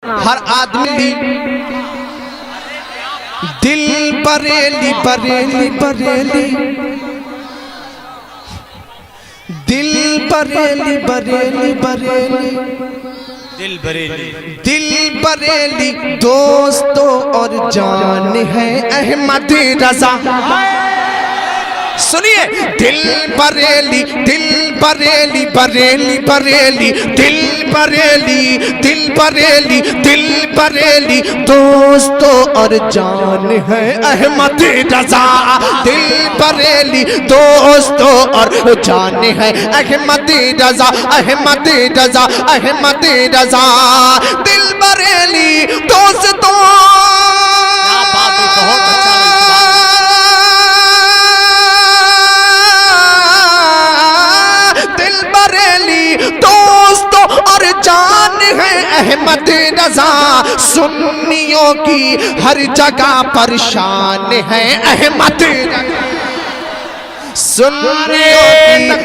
हर आदमी दिल बरेली बरेली बरेली, दिल बरेली बरेली बरेली, दिल बरेली दोस्तों और जान है अहमद रजा। सुनिए, दिल बरेली बरेली बरेली, दिल बरेली दिल बरेली दिल बरेली दोस्तों और जान है अहमद रजा। दिल बरेली दोस्तों और जान है अहमद रजा, अहमद रजा, अहमद रजा। दिल बरेली दोस्तों, अहमद रजा सुन्नियों की हर जगह पर शान है अहमद रजा। सुन्नियों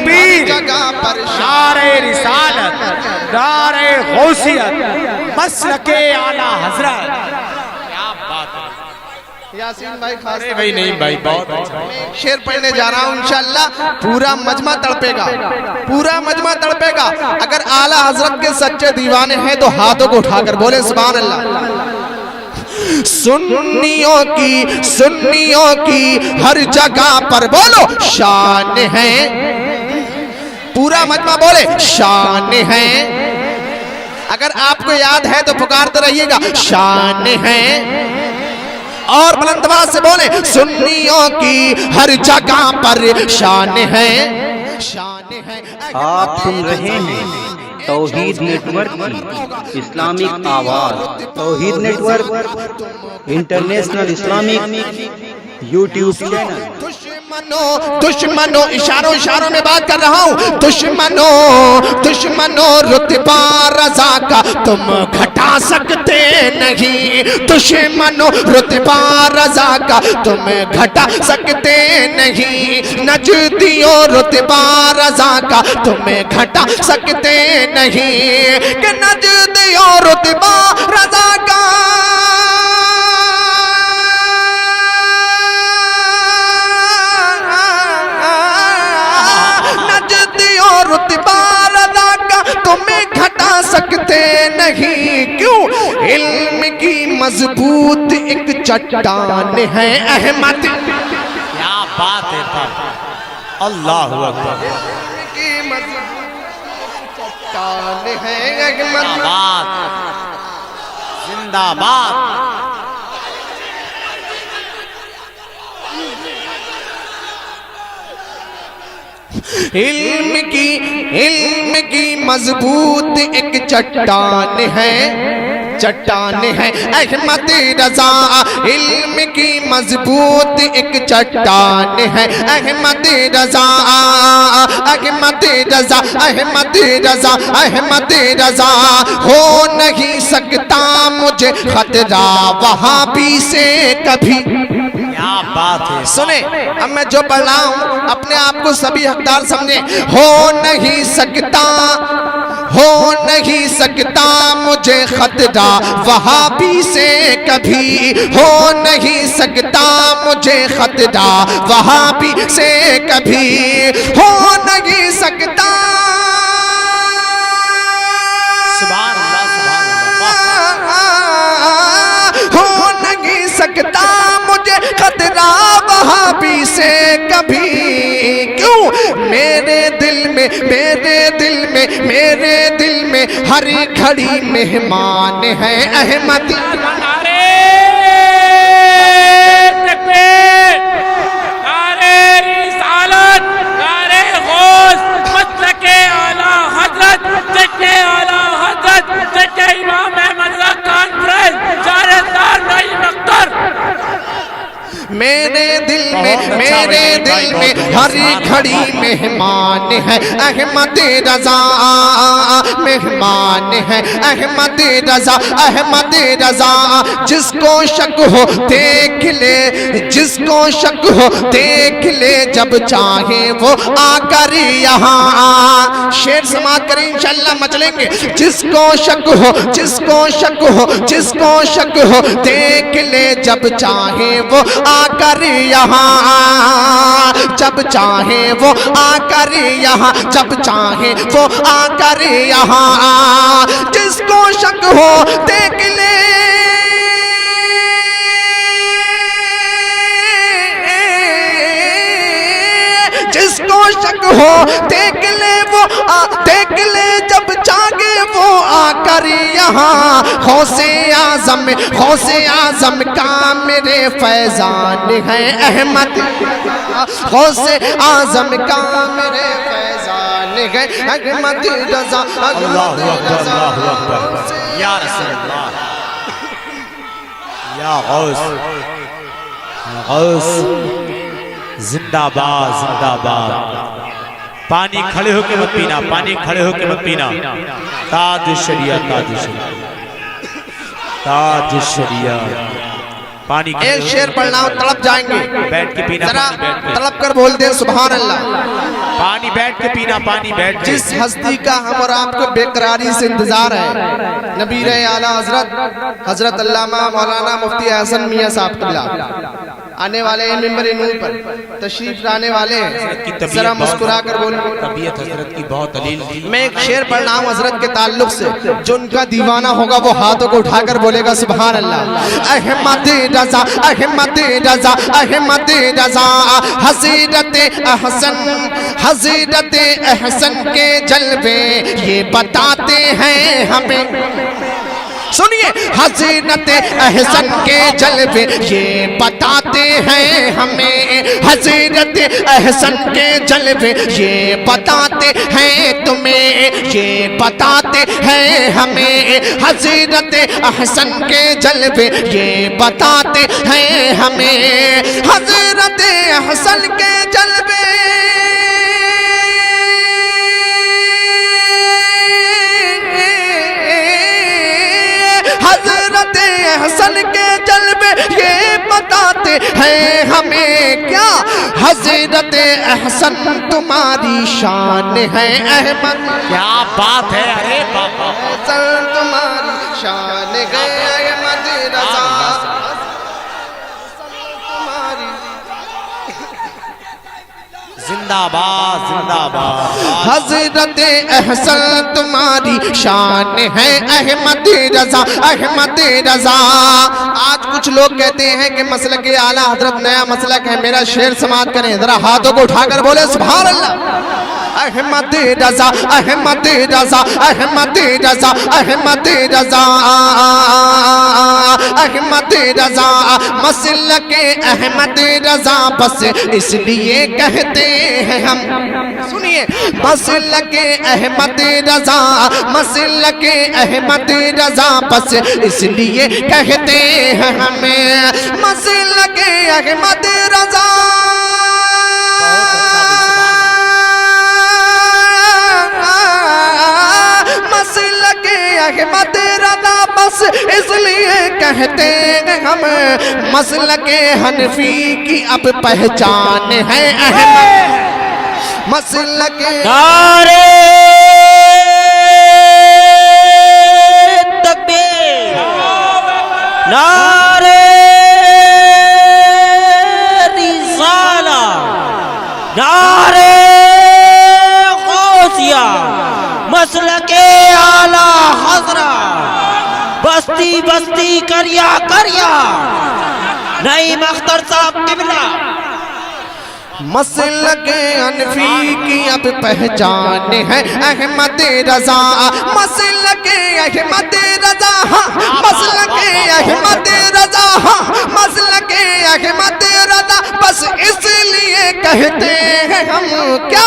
की हर जगह पर नारे रिसालत, नारे गौसियत, मसलके आला हजरत। क्या बात है यासीन भाई, खास भाई नहीं भाई, बहुत अच्छा। शेर पढ़ने जा रहा हूँ, इंशाअल्लाह पूरा मजमा तड़पेगा, पूरा मजमा तड़पेगा। अगर आला हजरत के सच्चे दीवाने हैं तो हाथों को उठाकर बोले सुभान अल्लाह। सुन्नियों की हर जगह पर बोलो शान है, पूरा मजमा बोले शान है। अगर आपको याद है तो पुकारते रहिएगा शान है, और बुलंद आवाज से बोले सुन्नियों की हर जगह पर शान है, शान है। आप सुन रहे हैं तौहीद नेटवर्क की इस्लामिक आवाज। Tauheed network international Islamic YouTube channel. दुश्मनों इशारों में बात कर रहा हूँ। दुश्मनों रुतबा रजा का तुम घटा सकते नहीं, दुश्मनों रुतबा रजा का तुम घटा सकते नहीं। नजदियों रुतबा रजा का तुम घटा सकते नहीं, कि नजदियों रुतबा रजा का तुम्हें घटा सकते नहीं। क्यों? इल्म की मजबूत एक चट्टान है अहमद। क्या बात है, अल्लाह अकबर। की मजबूत चट्टान है अहमद। जिंदाबाद। इल्म की मजबूत एक चट्टान है अहमद रजा। इल्म की मजबूत एक चट्टान है अहमद रजा, अहमद रजा, अहमद रजा, अहमद रजा। हो नहीं सकता मुझे खतरा वहाँ भी से कभी। क्या बात है। सुने, अब मैं जो पढ़ रहा हूँ अपने आप को सभी हकदार समझे। हो नहीं सकता मुझे खतरा वहाबी से कभी। हो नहीं सकता मुझे खतरा वहाबी से कभी। हो नहीं सकता, सुभान अल्लाह, सुभान अल्लाह। हो नहीं सकता मुझे खतरा वहाबी से कभी। क्यों? मेरे दिल में हर घड़ी मेहमान है अहमद। नारे तकबीर, नारे रिसालत, नारे गौस, मसलके आला हजरत, सच्चे आला हजरत, सच्चे इमाम अहमद कॉन्फ्रेंस, जारदार नईम अख्तर। मेरे दिल में हर घड़ी मेहमान है अहमद रजा, मेहमान है अहमद रजा, अहमद रजा। जिसको शक हो देख ले, जिसको शक हो देख ले, जब चाहे वो आकर यहाँ। शेर समाप्त करें इंशाअल्लाह मचलेंगे। जिसको शक हो, जिसको शक हो, जिसको शक हो देख ले, जब चाहे वो आकर यहाँ, जब चाहे वो आकर यहाँ, जब चाहे वो आकर यहाँ। जिसको शक हो देख ले, जिसको शक हो देख ले, वो देख ले, जब चाहे वो आकर यहाँ। गौसे आजम, गौसे आजम का मेरे फैजान है अहमद, गौसे आजम का मेरे फैजान है अहमद रजा, अहमद रजा। या रसूल अल्लाह, या गौस, गौस जिंदाबाद जिंदाबाद। पानी खड़े होके मत पीना, पानी खड़े होके मत पीना। ताज शरिया, ताज शरिया, ताज शरिया। पानी एक शेर पढ़ना हो तड़प जाएंगे, बैठ के पीना, जरा बैठ के। तड़प कर बोल दे सुभान अल्लाह। पानी बैठ के पीना, पानी बैठ के। जिस हस्ती का हम और आपको बेकरारी से इंतजार है, नबी रहे आला हजरत हजरत अल्लामा मौलाना मुफ्ती हसन मियां साहब क़िबला आने वाले हैं मिंबर नूर पर, तशरीफ लाने वाले हैं। जरा मुस्कुरा कर बोल। तबीयत हजरत की बहुत अलील थी। मैं एक शेर पढ़ रहा हूँ हजरत के ताल्लुक से, जो उनका दीवाना होगा वो हाथों को उठाकर बोलेगा सुभान अल्लाह। अहमद रजा, अहमद रजा, अहमद रजा। हज़रत अहसन, हज़रत अहसन के जलवे ये बताते हैं हमें। सुनिए, हज़रत अहसन के जलवे ये बताते हैं हमें, हज़रत अहसन के जलवे ये बताते हैं तुम्हें, ये बताते हैं हमें। हज़रत अहसन के जलवे ये बताते हैं हमें, हज़रत अहसन के जलवे हसन के जलवे ये बताते हैं हमें। क्या हज़रत अहसन तुम्हारी शान है अहमद, क्या बात है। अरे बाबा, हसन तुम्हारी शान है अहमद रजा, जिंदाबाद जिंदाबाद। हज़रत अहसन तुम्हारी शान है अहमद रजा, अहमद रजा। आज कुछ लोग कहते हैं कि मसलक आला हजरत नया मसलक है। मेरा शेर समाप्त करें, जरा हाथों को उठाकर बोले सुभान अल्लाह। अहमद रजा, अहमद रजा, अहमद रजा, अहमद रजा, अहमद रजा। मसलक अहमद रजा बस इसलिए कहते हैं हम। सुनिए, मसलक अहमद रजा, मसलक अहमद रजा बस इसलिए कहते हैं हमें। मसलक अहमद रजा, मसलक अहमद रजा बस इसलिए कहते हैं हम। मसलक हनफी की अब पहचान है अहमद, मसलक नारे तकबीर, नारे रिसाला, नारे गौसिया, मसलके आला हज़रा। बस्ती बस्ती करिया करिया, नईम अख्तर साहब क़िबला। मसलक हनफी की अब पहचान है अहमद रजा, मसलक अहमद रजा, मसलक अहमद रजा, मसलक अहमद रजा बस इसलिए कहते हैं हम क्या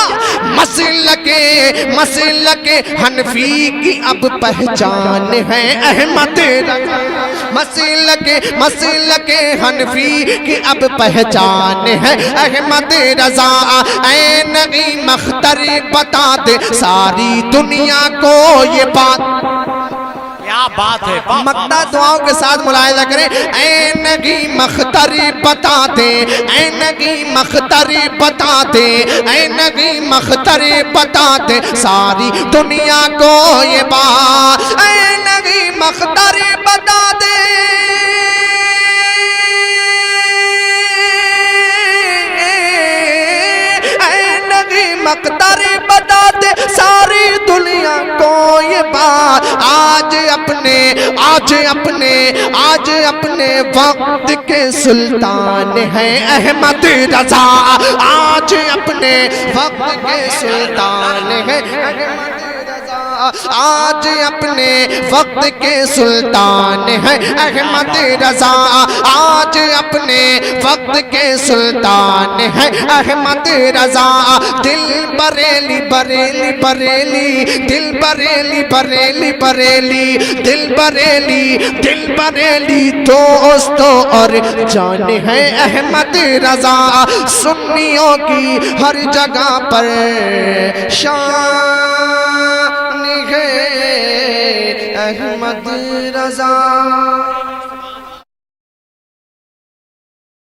मसलके हनफी की अब पहचान है अहमद रजा। मसलके हनफी की अब पहचान है अहमद रजा। ऐ नगी मख्तर बता दे सारी दुनिया को ये बात। क्या बात है, मक्ता दुआओं के साथ मुलाहिजा करें। ऐ नगी मख्तरी बता दे, ऐ नगी मख्तरी बता दे, ऐ नगी मख्तरी बता दे सारी दुनिया को ये बात। ऐ नगी मख्तरी बता दे, ऐ नगी मख्तरी बता दे सारी दुनिया को ये बात। आज अपने वक्त के सुल्तान है अहमद रजा। आज अपने वक्त के सुल्तान है अहमद रजा। आज अपने वक्त के सुल्तान है अहमद रजा। आज अपने वक्त के सुल्तान है अहमद रजा। दिल बरेली बरेली बरेली, दिल बरेली बरेली बरेली, दिल बरेली दोस्तों और जान है अहमद रजा। सुन्नियों की हर जगह पर शान है अहमद रजा।